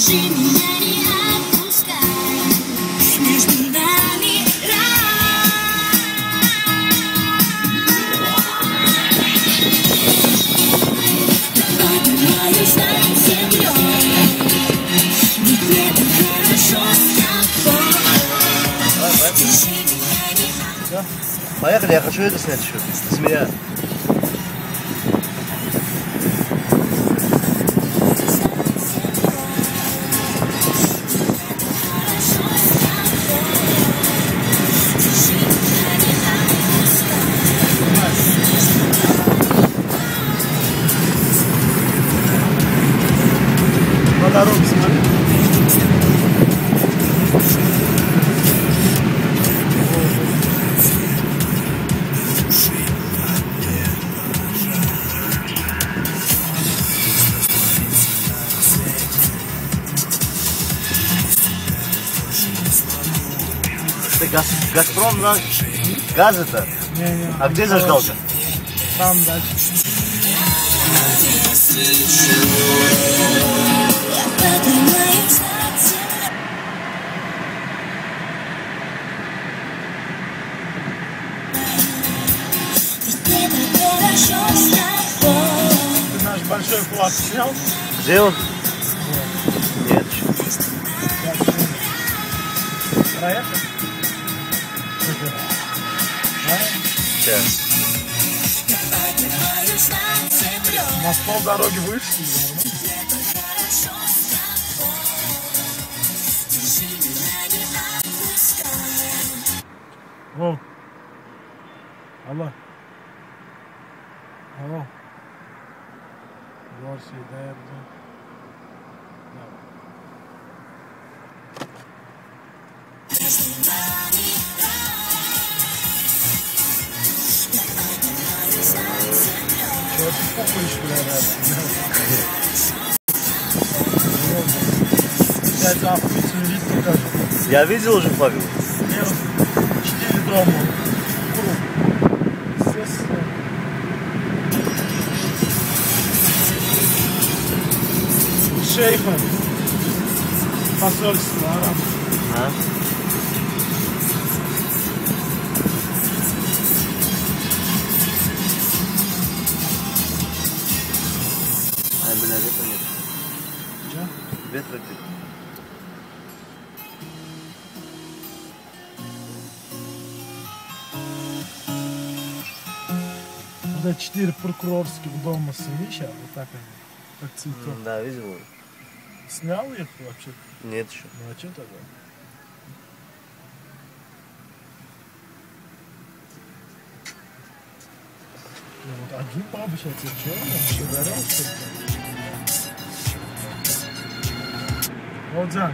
Держи меня, не отпускай. Между нами поднимаю знак землей. Ведь это хорошо с тобой. Держи меня, не отпускай. Поехали, я хочу это снять еще. Змея. На дороге смотри. Это Газпром наш? Газ это? Не. А где зажигалка? Там дальше. Ты наш большой флаг снял? Где он? Нет. Проехал? Сейчас. На полдороги вышли, нормально. О. Алло. Алло. Горси, да. Чего ты похуешь, блядь? Опять охуительный вид покажу. Я видел уже, Павел. 4 дома. Естественно. Шейхом. Посольство арабов. А? Ай, бля, ветра нет. Че? Ветра нет. Вот 4 прокурорских дома Сымища, вот так они, как цветок. Да, видел. Снял их вообще? Нет еще. Ну а что тогда? Ну вот один бабушка, ты что, он еще горел, что ли? Вот Дзян.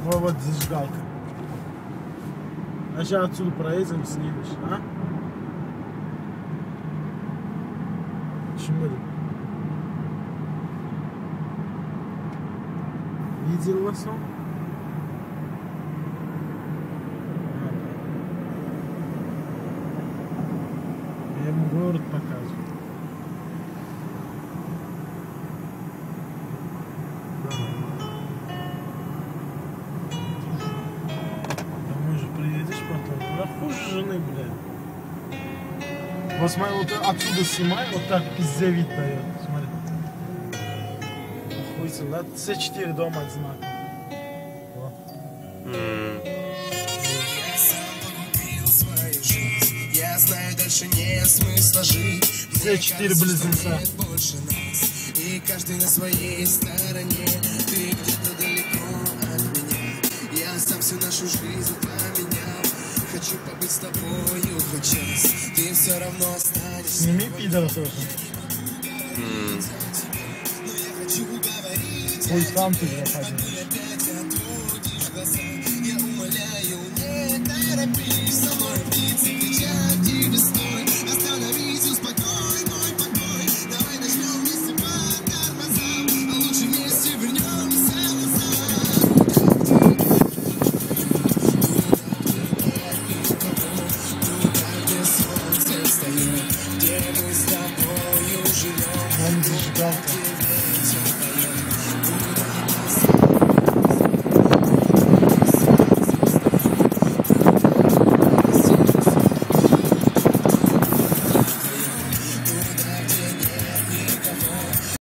Вот зажигалка. А сейчас отсюда проедем и снимешь, а? Почему? Видел вас он? Я ему город показываю. Хуже жены, блядь. Вот смотри, вот отсюда снимай, вот так пизде вид дает. Смотри. Охуительно, да? Все 4 дома одинаковые. Я знаю, дальше нет смысла жить. Все 4 близнеца. И каждый на своей стороне. Ты где-то далеко от меня. Я сам всю нашу жизнь поменял. Хочу побыть с тобою хоть час. Ты все равно останешься. Сними пидора тоже. Пусть там ты заходишь. Я умоляю, не торопись со мной.